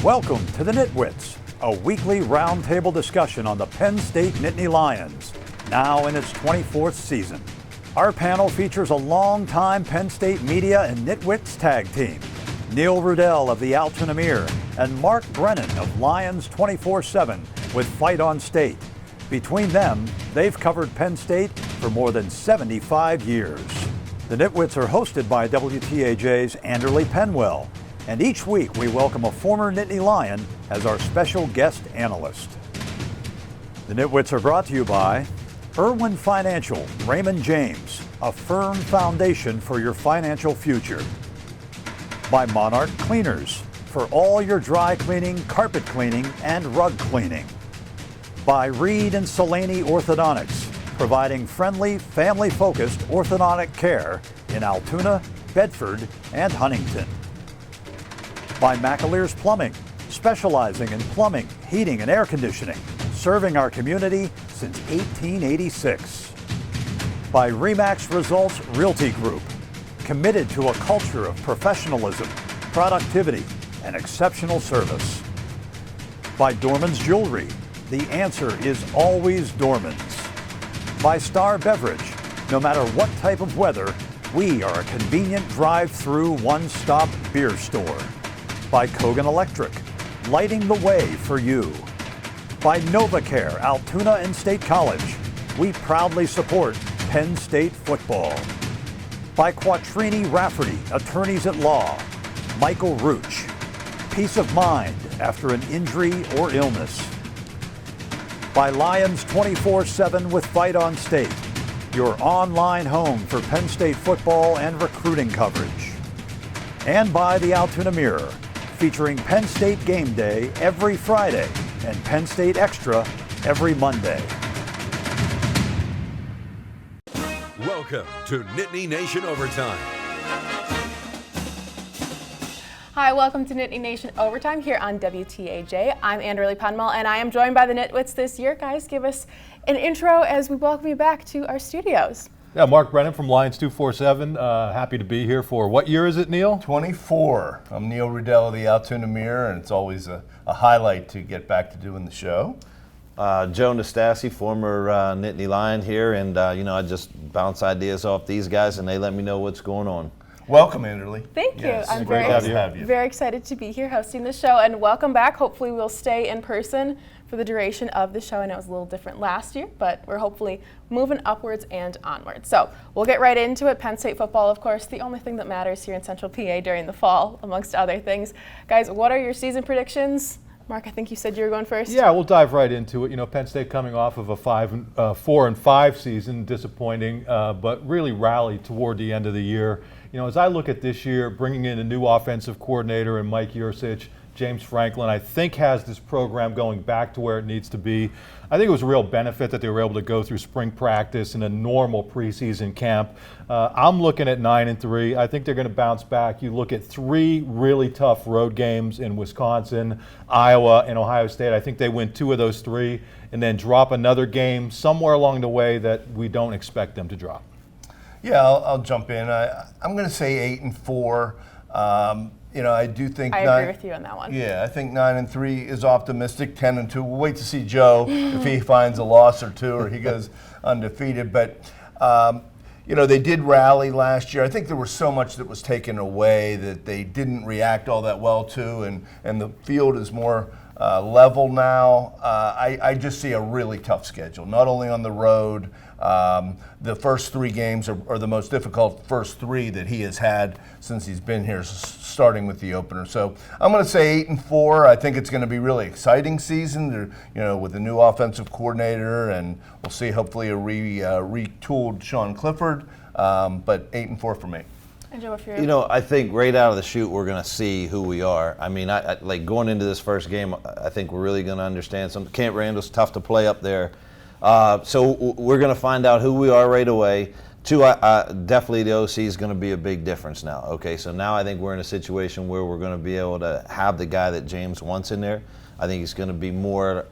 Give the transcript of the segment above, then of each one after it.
Welcome to the NitWits, a weekly roundtable discussion on the Penn State Nittany Lions, now in its 24th season. Our panel features a longtime Penn State media and NitWits tag team, Neil Rudell of the Altoona-Mirror and Mark Brennan of Lions 24/7 with Fight on State. Between them, they've covered Penn State for more than 75 years. The NitWits are hosted by WTAJ's Anderly Penwell, and each week we welcome a former Nittany Lion as our special guest analyst. The NitWits are brought to you by Irwin Financial, Raymond James, a firm foundation for your financial future. By Monarch Cleaners, for all your dry cleaning, carpet cleaning, and rug cleaning. By Reed and Solani Orthodontics, providing friendly, family-focused orthodontic care in Altoona, Bedford, and Huntington. By McAleer's Plumbing, specializing in plumbing, heating, and air conditioning, serving our community since 1886. By Remax Results Realty Group, committed to a culture of professionalism, productivity, and exceptional service. By Dorman's Jewelry, the answer is always Dorman's. By Star Beverage, no matter what type of weather, we are a convenient drive-through one-stop beer store. By Kogan Electric, lighting the way for you. By NovaCare, Altoona and State College, we proudly support Penn State football. By Quattrini Rafferty, attorneys at law, Michael Rooch, peace of mind after an injury or illness. By Lions 24/7 with Fight on State, your online home for Penn State football and recruiting coverage. And by the Altoona-Mirror, featuring Penn State Game Day every Friday and Penn State Extra every Monday. Welcome to Nittany Nation Overtime. Hi, welcome to Nittany Nation Overtime here on WTAJ. I'm Anderly Penwell, and I am joined by the NitWits this year. Guys, give us an intro as we welcome you back to our studios. Yeah, Mark Brennan from Lions 247. Happy to be here for, what year is it, Neil? 24. I'm Neil Rudell of the Altoona-Mirror, and it's always a highlight to get back to doing the show. Joe Nastasi, former Nittany Lion here, and I just bounce ideas off these guys, and they let me know what's going on. Welcome, Anderly. Thank you. Yes, I'm great to have you. very excited to be here hosting the show, and welcome back. Hopefully we'll stay in person for the duration of the show. I know it was a little different last year, but we're hopefully moving upwards and onwards. So we'll get right into it. Penn State football, of course, the only thing that matters here in Central PA during the fall, amongst other things. Guys, what are your season predictions? Mark, I think you said you were going first. Yeah, we'll dive right into it. Penn State coming off of a 4-5 season, disappointing, but really rallied toward the end of the year. As I look at this year, bringing in a new offensive coordinator and Mike Yursich, James Franklin, I think has this program going back to where it needs to be. I think it was a real benefit that they were able to go through spring practice and a normal preseason camp. I'm looking at 9-3. I think they're going to bounce back. You look at 3 really tough road games in Wisconsin, Iowa, and Ohio State. I think they win 2 of those 3 and then drop another game somewhere along the way that we don't expect them to drop. Yeah, I'll jump in. I'm going to say 8-4. I do think I agree with you on that one. Yeah, I think 9-3 is optimistic. 10-2. We'll wait to see Joe if he finds a loss or 2 or he goes undefeated. But they did rally last year. I think there was so much that was taken away that they didn't react all that well to, and the field is more level now. I just see a really tough schedule, not only on the road. The first 3 games are the most difficult first 3 that he has had since he's been here, starting with the opener. So I'm going to say 8-4. I think it's going to be a really exciting season, with a new offensive coordinator, and we'll see hopefully a retooled Sean Clifford. But 8-4 for me. And Joe, if you're I think right out of the chute we're going to see who we are. I mean, I like going into this first game, I think we're really going to understand Camp Randall's tough to play up there. So we're going to find out who we are right away. 2, definitely the OC is going to be a big difference now. Okay, so now I think we're in a situation where we're going to be able to have the guy that James wants in there. I think he's going to be more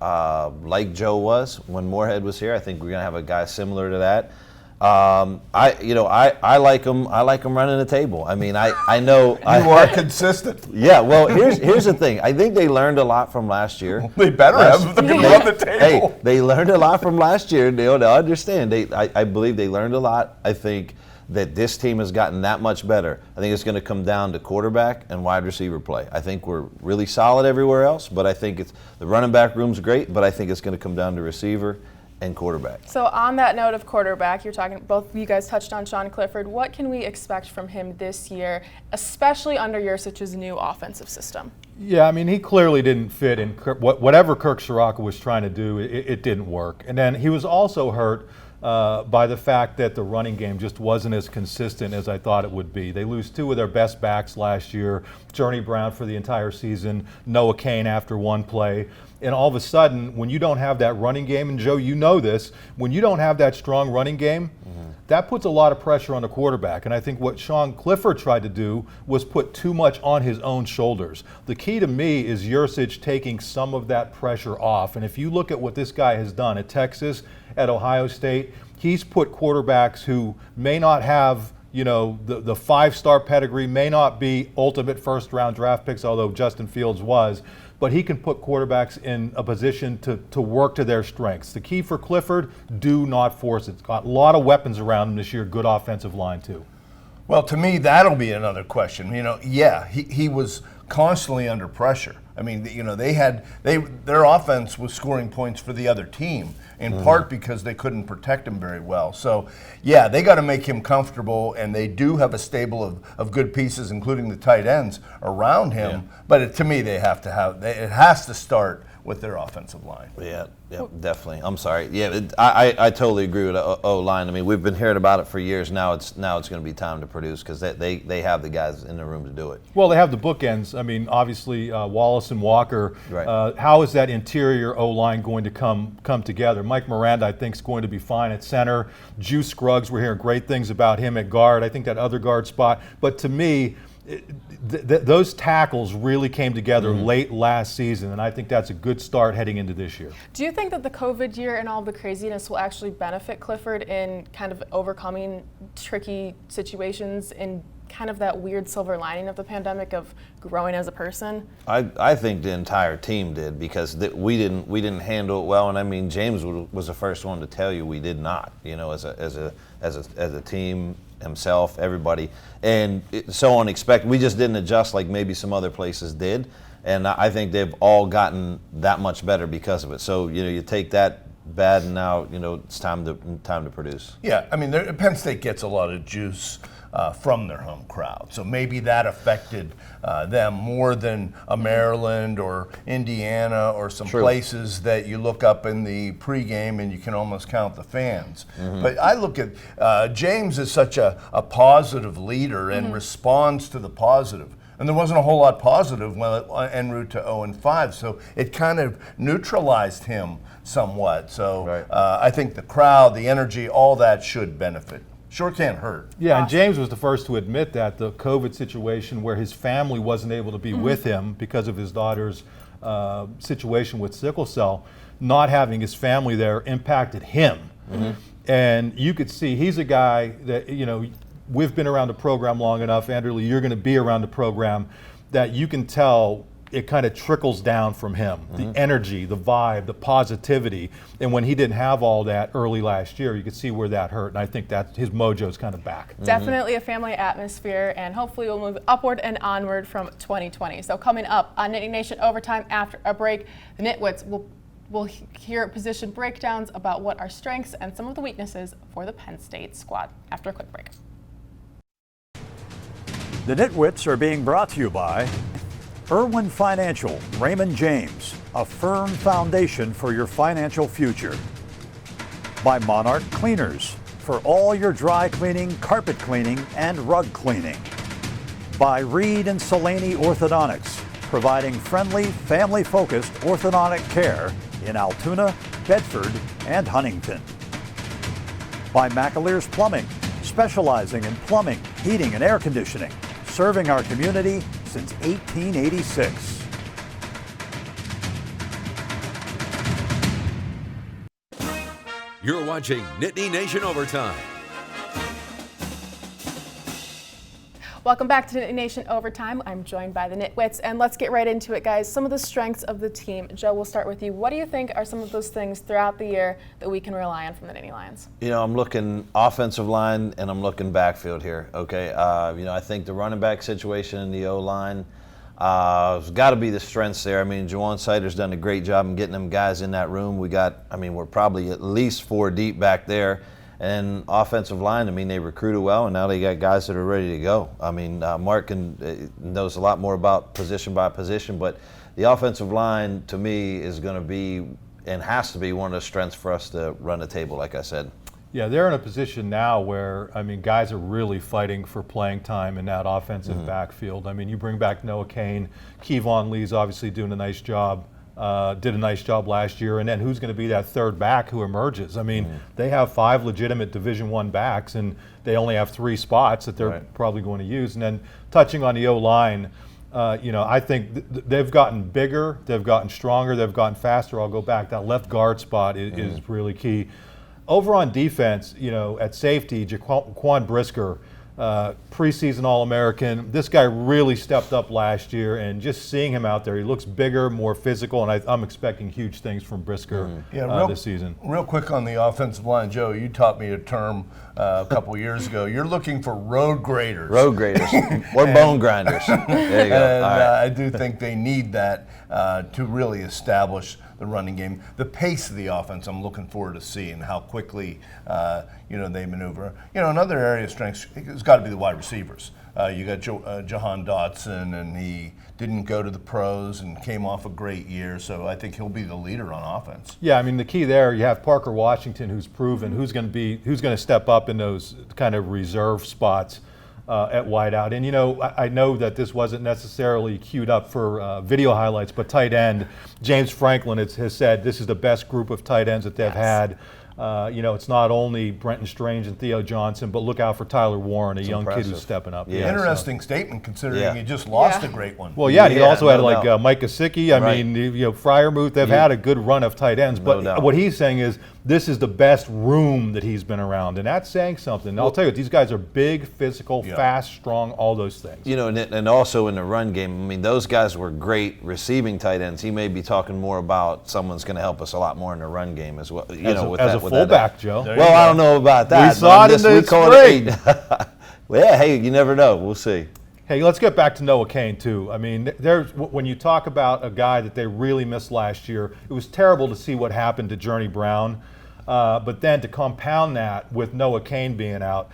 like Joe was when Moorhead was here. I think we're going to have a guy similar to that. I like them. I like them running the table. I mean, I know You are consistent. Yeah. Well, here's the thing. I think they learned a lot from last year. They better have if they're going to run the table. Hey, they learned a lot from last year. They'll understand. I believe they learned a lot. I think that this team has gotten that much better. I think it's going to come down to quarterback and wide receiver play. I think we're really solid everywhere else, but I think the running back room's great, but I think it's going to come down to receiver and quarterback. So on that note of quarterback, you're talking, both of you guys touched on Sean Clifford. What can we expect from him this year, especially under Yurcich's new offensive system? Yeah, I mean, he clearly didn't fit in whatever Kirk Ciarrocca was trying to do. It didn't work. And then he was also hurt by the fact that the running game just wasn't as consistent as I thought it would be. They lose two of their best backs last year, Journey Brown for the entire season, Noah Kane after one play. And all of a sudden, when you don't have that running game, and Joe, you know this, when you don't have that strong running game, that puts a lot of pressure on the quarterback. And I think what Sean Clifford tried to do was put too much on his own shoulders. The key to me is Yurcich taking some of that pressure off. And if you look at what this guy has done at Texas, at Ohio State, he's put quarterbacks who may not have the five-star pedigree, may not be ultimate first-round draft picks, although Justin Fields was, but he can put quarterbacks in a position to work to their strengths. The key for Clifford, do not force it. He's got a lot of weapons around him this year, good offensive line too. Well, to me, that'll be another question. He was constantly under pressure. I mean, their offense was scoring points for the other team, in part because they couldn't protect him very well. So, yeah, they got to make him comfortable, and they do have a stable of good pieces, including the tight ends, around him. Yeah. But to me, it has to start with their offensive line. Yeah, definitely. I'm sorry. Yeah, I totally agree with O-line. I mean, we've been hearing about it for years. Now it's going to be time to produce because they have the guys in the room to do it. Well, they have the bookends. I mean, obviously Wallace and Walker. Right. How is that interior O-line going to come together? Mike Miranda, I think, is going to be fine at center. Juice Scruggs, we're hearing great things about him at guard. I think that other guard spot. But to me, those tackles really came together late last season, and I think that's a good start heading into this year. Do you think that the COVID year and all the craziness will actually benefit Clifford in kind of overcoming tricky situations and kind of that weird silver lining of the pandemic of growing as a person? I think the entire team did because we didn't handle it well, and I mean James was the first one to tell you we did not. As a team. Himself, everybody, and it's so unexpected. We just didn't adjust like maybe some other places did, and I think they've all gotten that much better because of it. So you take that bad, and now it's time to produce. Yeah, I mean Penn State gets a lot of juice from their home crowd, so maybe that affected them more than a Maryland or Indiana or some places that you look up in the pregame and you can almost count the fans. But I look at James as such a positive leader and responds to the positive. And there wasn't a whole lot positive en route to 0-5, so it kind of neutralized him somewhat. So I think the crowd, the energy, all that should benefit. Sure can't hurt. Yeah, and James was the first to admit that the COVID situation where his family wasn't able to be with him because of his daughter's situation with sickle cell, not having his family there impacted him. And you could see he's a guy that, we've been around the program long enough, Andrew Lee, you're going to be around the program, that you can tell it kind of trickles down from him. The energy, the vibe, the positivity. And when he didn't have all that early last year, you could see where that hurt. And I think that his mojo's kind of back. Definitely a family atmosphere, and hopefully we'll move upward and onward from 2020. So coming up on Nittany Nation Overtime after a break, the NitWits will hear position breakdowns about what are strengths and some of the weaknesses for the Penn State squad after a quick break. The NitWits are being brought to you by Irwin Financial, Raymond James, a firm foundation for your financial future. By Monarch Cleaners, for all your dry cleaning, carpet cleaning, and rug cleaning. By Reed and Salaney Orthodontics, providing friendly, family-focused orthodontic care in Altoona, Bedford, and Huntington. By McAleer's Plumbing, specializing in plumbing, heating, and air conditioning, serving our community since 1886. You're watching Nittany Nation Overtime Welcome back to Nittany Nation Overtime. I'm joined by the NitWits, and let's get right into it, guys. Some of the strengths of the team. Joe, we'll start with you. What do you think are some of those things throughout the year that we can rely on from the Nittany Lions? You know, I'm looking offensive line and I'm looking backfield here, okay? You know, I think the running back situation in the O-line has got to be the strengths there. I mean, Juwan Sider's done a great job in getting them guys in that room. We're probably at least 4 deep back there. And offensive line, I mean, they recruited well, and now they got guys that are ready to go. I mean, Mark knows a lot more about position by position, but the offensive line, to me, is going to be and has to be one of the strengths for us to run the table, like I said. Yeah, they're in a position now where, I mean, guys are really fighting for playing time in that offensive backfield. I mean, you bring back Noah Cain, Kevon Lee's obviously doing a nice job. Did a nice job last year, and then who's going to be that third back who emerges? I mean, they have 5 legitimate Division I backs, and they only have 3 spots that they're probably going to use. And then touching on the O-line, you know, I think they've gotten bigger, they've gotten stronger, they've gotten faster. I'll go back. That left guard spot is really key. Over on defense, you know, at safety, Jaquan Brisker, preseason All-American. This guy really stepped up last year, and just seeing him out there, he looks bigger, more physical, and I'm expecting huge things from Brisker this season. Real quick on the offensive line, Joe, you taught me a term a couple years ago. You're looking for road graders. Road graders or bone grinders. There you go. And All right. I do think they need that to really establish the running game. The pace of the offense, I'm looking forward to seeing how quickly you know, they maneuver. You know, another area of strength has got to be the wide receivers. You got Jahan Dotson, and he didn't go to the pros and came off a great year, so I think he'll be the leader on offense. Yeah, I mean, the key there, you have Parker Washington, who's proven who's going to step up in those kind of reserve spots at wideout. And, you know, I know that this wasn't necessarily queued up for video highlights, but tight end, James Franklin has said this is the best group of tight ends that they've had. You know, it's not only Brenton Strange and Theo Johnson, but look out for Tyler Warren, a young kid who's stepping up. Yeah, interesting statement considering he just lost a great one. Well, yeah, he also had Mike Gesicki. I mean, you know, Freiermuth. They've had a good run of tight ends, but what he's saying is this is the best room that he's been around, and that's saying something. I'll tell you, these guys are big, physical, fast, strong, all those things. You know, and also in the run game, I mean, those guys were great receiving tight ends. He may be talking more about someo's going to help us a lot more in the run game as well. You know, with as that, a fullback, Joe. Well, I don't know about that. We saw it in the spring. Well, yeah, hey, you never know. We'll see. Hey, let's get back to Noah Cain, too. I mean, when you talk about a guy that they really missed last year, it was terrible to see what happened to Journey Brown. But then to compound that with Noah Cain being out,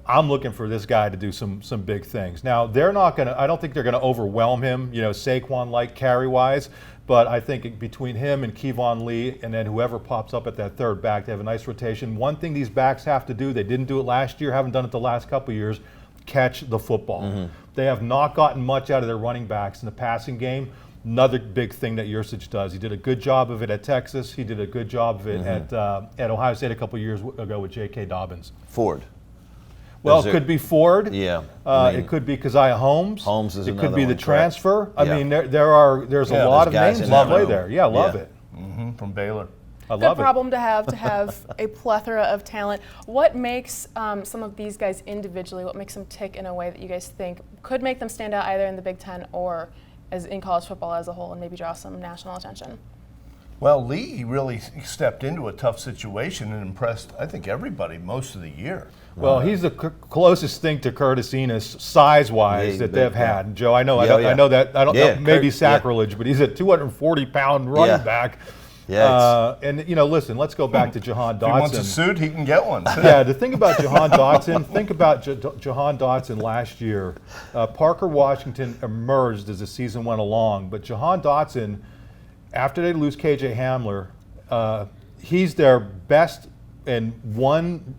I'm looking for this guy to do some big things. Now, they're not going to – I don't think they're going to overwhelm him, you know, Saquon-like carry-wise. But I think between him and Kevon Lee and then whoever pops up at that third back, they have a nice rotation. One thing these backs have to do, they didn't do it last year, haven't done it the last couple of years, catch the football. They have not gotten much out of their running backs in the passing game. Another big thing that Yurcich does. He did a good job of it at Texas. He did a good job of it at Ohio State a couple of years ago with J.K. Dobbins. Ford. Well, it could be Ford. Yeah. It could be Keziah Holmes. Holmes is another one. It could be the transfer. Correct. I mean, there's a lot of names in play there. Yeah, love it. From Baylor. I love Good problem to have a plethora of talent. What makes some of these guys individually, what makes them tick in a way that you guys think could make them stand out either in the Big Ten or as in college football as a whole and maybe draw some national attention? Well, Lee really stepped into a tough situation and impressed, I think, everybody most of the year. Well, he's the closest thing to Curtis Enos size-wise that they've had. Joe, I know, I know that. I don't know, maybe sacrilege, but he's a 240-pound running back. Yeah, and you know, listen, let's go back to Jahan Dotson. If he wants a suit, he can get one. Yeah, the thing about Jahan Dotson, think about Jahan Dotson last year. Parker Washington emerged as the season went along, but Jahan Dotson, after they lose KJ Hamler, he's their best and one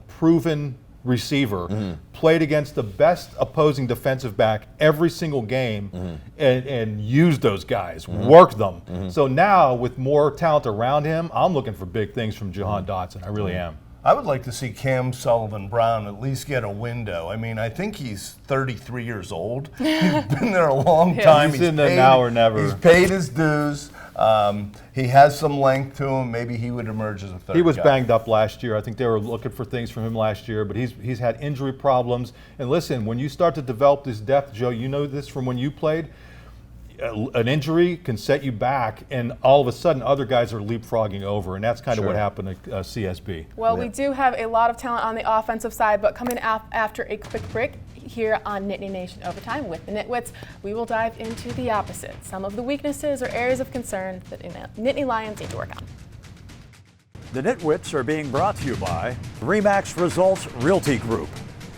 proven receiver, played against the best opposing defensive back every single game and used those guys, worked them. So now with more talent around him, I'm looking for big things from Jahan Dotson. I really am. I would like to see Cam Sullivan-Brown at least get a window. I mean, I think he's 33 years old. He's been there a long time. He's in the now or never. He's paid his dues. He has some length to him. Maybe he would emerge as a third He was guy. banged up last year. I think they were looking for things from him last year, but he's had injury problems. And listen, when you start to develop this depth, Joe, you know this from when you played, an injury can set you back, and all of a sudden other guys are leapfrogging over, and that's kind of what happened at CSB. Well, we do have a lot of talent on the offensive side, but coming after a quick break here on Nittany Nation Overtime with the NitWits, we will dive into the opposite, some of the weaknesses or areas of concern that Nittany Lions need to work on. The NitWits are being brought to you by RE/MAX Results Realty Group,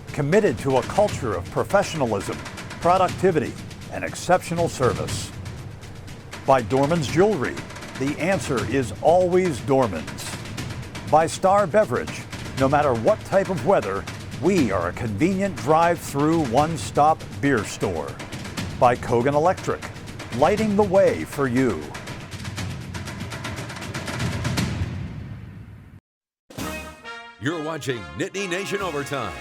committed to a culture of professionalism, productivity, and exceptional service. By Dorman's Jewelry, the answer is always Dorman's. By Star Beverage, no matter what type of weather, we are a convenient drive-through one-stop beer store. By Kogan Electric, lighting the way for you. You're watching Nittany Nation Overtime.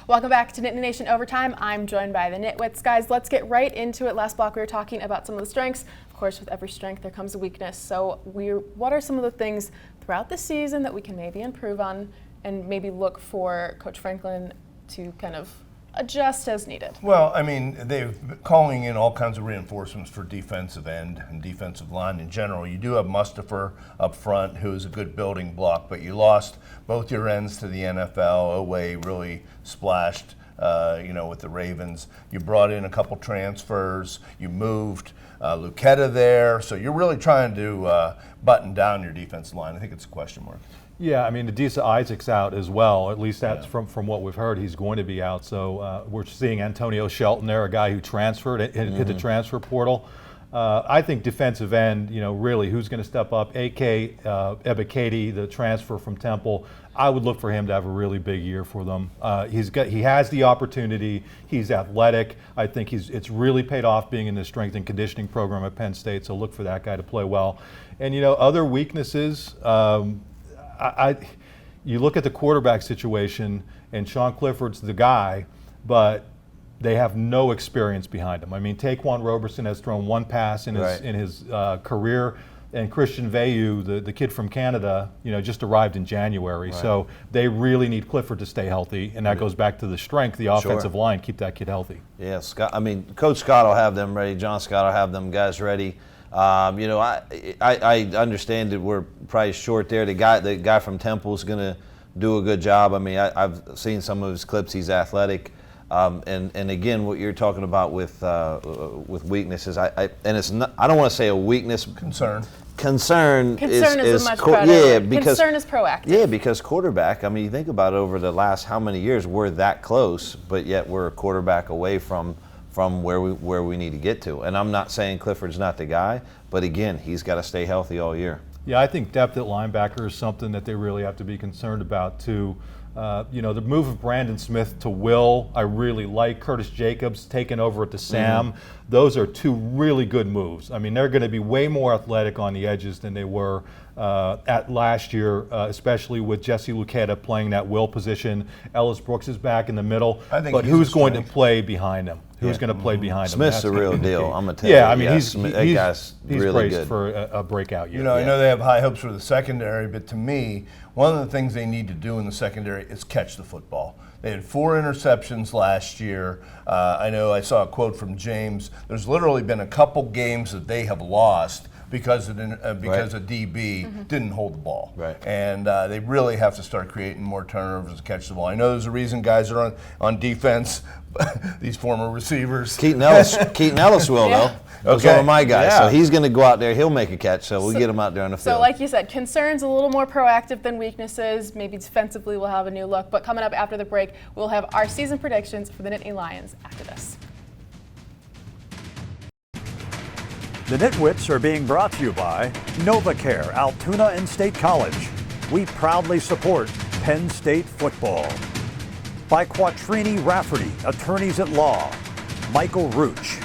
Welcome back to Nittany Nation Overtime. I'm joined by the NitWits. Guys, let's get right into it. Last block we were talking about some of the strengths. Of course, with every strength there comes a weakness. So what are some of the things throughout the season that we can maybe improve on and maybe look for Coach Franklin to kind of adjust as needed? Well, I mean, they're calling in all kinds of reinforcements for defensive end and defensive line in general. You do have Mustafa up front, who is a good building block, but you lost both your ends to the NFL. Oway really splashed, with the Ravens. You brought in a couple transfers. You moved Lucetta there. So you're really trying to button down your defensive line. I think it's a question mark. Yeah, I mean, Adisa Isaac's out as well. At least that's from what we've heard. He's going to be out. So we're seeing Antonio Shelton there, a guy who transferred, hit the transfer portal. I think defensive end, really, who's going to step up? A.K. Ebiketie, the transfer from Temple. I would look for him to have a really big year for them. He has the opportunity. He's athletic. I think it's really paid off being in the strength and conditioning program at Penn State. So look for that guy to play well. And other weaknesses. You look at the quarterback situation, and Sean Clifford's the guy, but they have no experience behind him. I mean, Taquan Roberson has thrown one pass in his career, and Christian Veilleux, the kid from Canada, just arrived in January. Right. So they really need Clifford to stay healthy, and that goes back to the strength, the offensive line, keep that kid healthy. Yeah, Coach Scott will have them ready. John Scott will have them guys ready. I understand that we're probably short there. The guy from Temple is going to do a good job. I mean, I've seen some of his clips. He's athletic, and again, what you're talking about with weaknesses. I don't want to say a weakness. Concern is a much better. Yeah, because concern is proactive. Yeah, because quarterback. I mean, you think about it, over the last how many years we're that close, but yet we're a quarterback away from where we need to get to. And I'm not saying Clifford's not the guy, but again, he's got to stay healthy all year. Yeah, I think depth at linebacker is something that they really have to be concerned about too. The move of Brandon Smith to Will, I really like. Curtis Jacobs taking over at the Sam. Those are two really good moves. I mean, they're going to be way more athletic on the edges than they were at last year, especially with Jesse Lucetta playing that Will position. Ellis Brooks is back in the middle. But who's going to play behind him? Who's going to play behind him? Smith's the real deal. I'm going to tell you. Yeah, I mean, he's really braced good for a breakout year. I know they have high hopes for the secondary, but to me, one of the things they need to do in the secondary is catch the football. They had 4 interceptions last year. I know I saw a quote from James. There's literally been a couple games that they have lost because a DB didn't hold the ball. Right. And they really have to start creating more turnovers to catch the ball. I know there's a reason guys are on defense, these former receivers. Keaton Ellis will, though. Those are my guys. Yeah. So he's going to go out there. He'll make a catch, so we'll get him out there on the field. So like you said, concerns a little more proactive than weaknesses. Maybe defensively we'll have a new look. But coming up after the break, we'll have our season predictions for the Nittany Lions after this. The NitWits are being brought to you by NovaCare, Altoona and State College. We proudly support Penn State football. By Quattrini Rafferty, attorneys at law. Michael Rooch.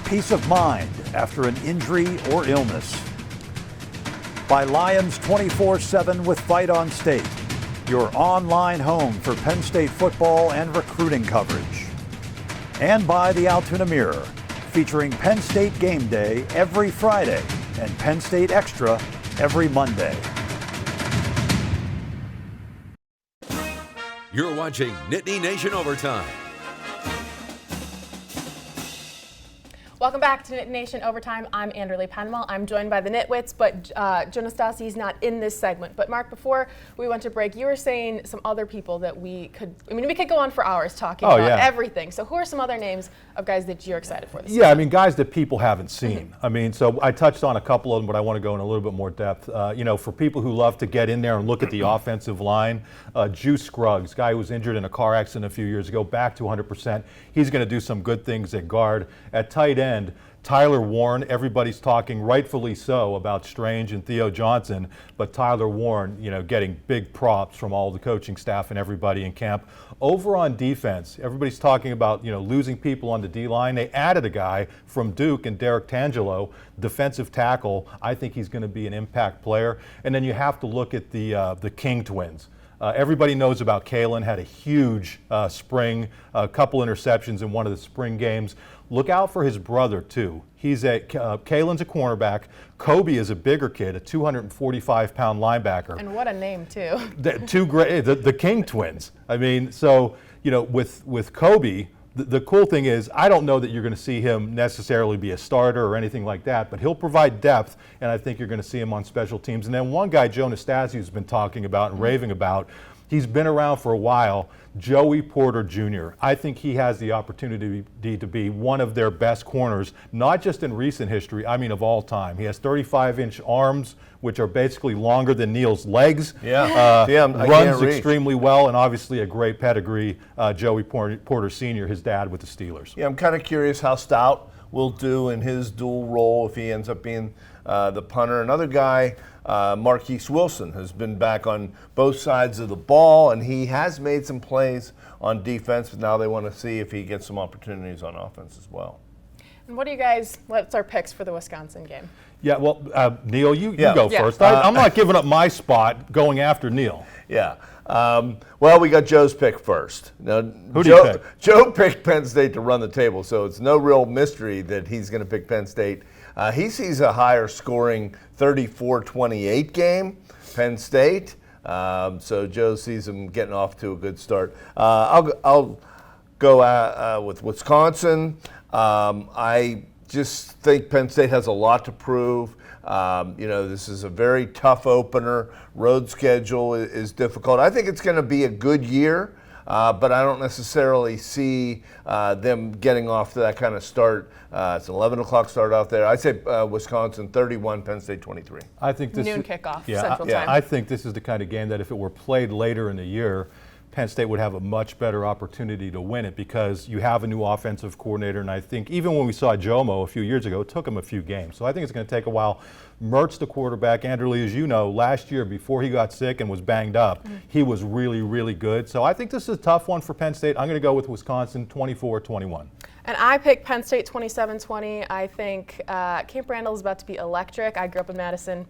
Peace of mind after an injury or illness. By Lions 24/7 with Fight on State, your online home for Penn State football and recruiting coverage. And by the Altoona Mirror, featuring Penn State Game Day every Friday and Penn State Extra every Monday. You're watching Nittany Nation Overtime. Welcome back to Nittany Nation Overtime. I'm Anderly Penwell. I'm joined by the Nitwits, but Joe Nastasi's not in this segment. But Mark, before we went to break, you were saying some other people that we could go on for hours talking about everything. So who are some other names of guys that you're excited for this season? I mean, guys that people haven't seen. I mean, so I touched on a couple of them, but I want to go in a little bit more depth. For people who love to get in there and look at the offensive line, Juice Scruggs, guy who was injured in a car accident a few years ago, back to 100%. He's going to do some good things at guard. At tight end, Tyler Warren, everybody's talking, rightfully so, about Strange and Theo Johnson, but Tyler Warren, getting big props from all the coaching staff and everybody in camp. Over on defense, everybody's talking about, losing people on the D-line. They added a guy from Duke and Derek Tangelo, defensive tackle. I think he's going to be an impact player. And then you have to look at the King twins. Everybody knows about Kalen, had a huge spring, a couple interceptions in one of the spring games. Look out for his brother, too. Kalen's a cornerback. Kobe is a bigger kid, a 245-pound linebacker. And what a name, too. The King twins. I mean, so, with Kobe, the cool thing is I don't know that you're going to see him necessarily be a starter or anything like that, but he'll provide depth, and I think you're going to see him on special teams. And then one guy, Joe Nastasi's been talking about and raving about, he's been around for a while, Joey Porter Jr. I think he has the opportunity to be one of their best corners, not just in recent history, I mean of all time. He has 35-inch arms, which are basically longer than Neal's legs. Runs extremely well, and obviously a great pedigree, Joey Porter Sr., his dad with the Steelers. Yeah, I'm kind of curious how Stout will do in his dual role if he ends up being the punter. Another guy, Marquise Wilson, has been back on both sides of the ball, and he has made some plays on defense, but now they want to see if he gets some opportunities on offense as well. And what's our picks for the Wisconsin game? Yeah, well, Neal, you go first. I'm not giving up my spot going after Neal. Yeah. Well, we got Joe's pick first. Now, Who do you pick? Joe picked Penn State to run the table, so it's no real mystery that he's going to pick Penn State. He sees a higher scoring 34-28 game, Penn State. So Joe sees him getting off to a good start. I'll go with Wisconsin. I just think Penn State has a lot to prove. This is a very tough opener. Road schedule is difficult. I think it's going to be a good year, but I don't necessarily see them getting off to that kind of start. It's an 11 o'clock start out there. I'd say Wisconsin 31, Penn State 23. I think this noon kickoff, Central Time. I think this is the kind of game that if it were played later in the year, Penn State would have a much better opportunity to win it because you have a new offensive coordinator, and I think even when we saw Jomo a few years ago, it took him a few games. So I think it's going to take a while. Mertz, the quarterback, Anderly, as you know, last year before he got sick and was banged up, he was really, really good. So I think this is a tough one for Penn State. I'm going to go with Wisconsin 24-21. And I picked Penn State 27-20. I think Camp Randall is about to be electric. I grew up in Madison,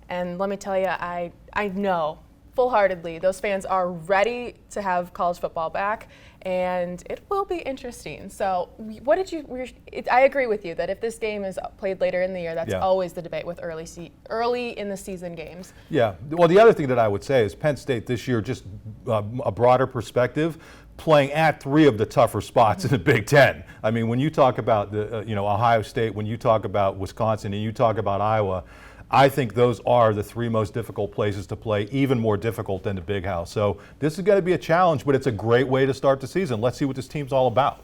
and let me tell you, I know full-heartedly those fans are ready to have college football back, and it will be interesting. So I agree with you that if this game is played later in the year, that's always the debate with early in the season games. Yeah. Well, the other thing that I would say is Penn State this year, just a broader perspective, playing at three of the tougher spots in the Big Ten. I mean, when you talk about Ohio State, when you talk about Wisconsin, and you talk about Iowa, I think those are the three most difficult places to play, even more difficult than the Big House. So this is going to be a challenge, but it's a great way to start the season. Let's see what this team's all about.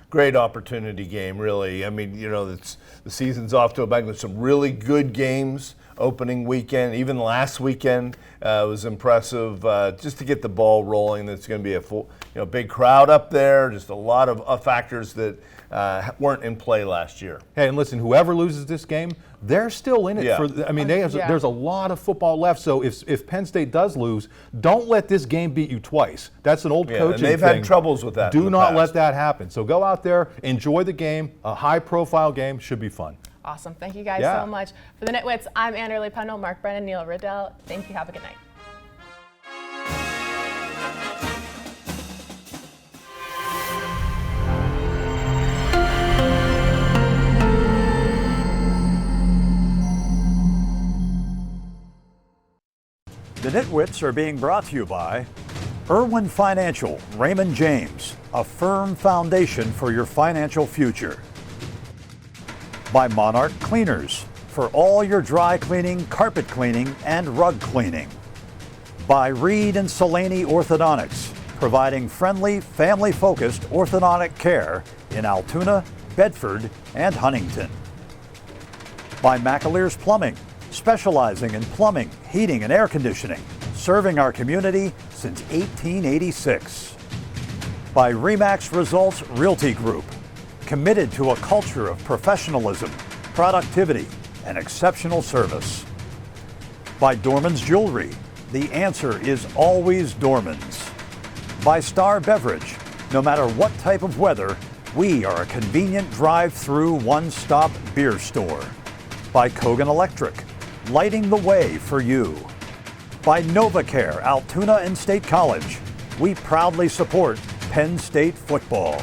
Great opportunity game, really. I mean, the season's off to a bang with some really good games opening weekend. Even last weekend was impressive. Just to get the ball rolling, there's going to be a full, big crowd up there. Just a lot of factors that weren't in play last year. Hey, and listen, whoever loses this game, they're still in it. There's a lot of football left. So if Penn State does lose, don't let this game beat you twice. That's an old coaching thing. They've had troubles with that. Do not let that happen. So go out there, enjoy the game. A high-profile game should be fun. Awesome. Thank you guys so much. For the Nitwits, I'm Anderly Pendle, Mark Brennan, Neal Riddell. Thank you. Have a good night. The NitWits are being brought to you by Irwin Financial, Raymond James, a firm foundation for your financial future. By Monarch Cleaners, for all your dry cleaning, carpet cleaning, and rug cleaning. By Reed and Solani Orthodontics, providing friendly, family-focused orthodontic care in Altoona, Bedford, and Huntington. By McAleer's Plumbing, specializing in plumbing, heating, and air conditioning, serving our community since 1886. By RE/MAX Results Realty Group, committed to a culture of professionalism, productivity, and exceptional service. By Dorman's Jewelry, the answer is always Dorman's. By Star Beverage, no matter what type of weather, we are a convenient drive-through one-stop beer store. By Kogan Electric, lighting the way for you. By NovaCare, Altoona and State College, we proudly support Penn State football.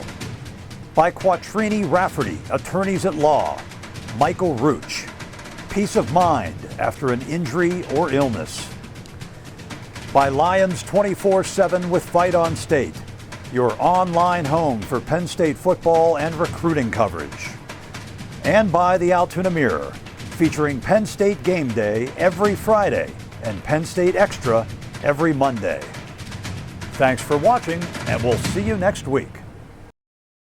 By Quattrini Rafferty, attorneys at law, Michael Rooch, peace of mind after an injury or illness. By Lions 24/7 with Fight on State, your online home for Penn State football and recruiting coverage. And by the Altoona Mirror, featuring Penn State Game Day every Friday and Penn State Extra every Monday. Thanks for watching, and we'll see you next week.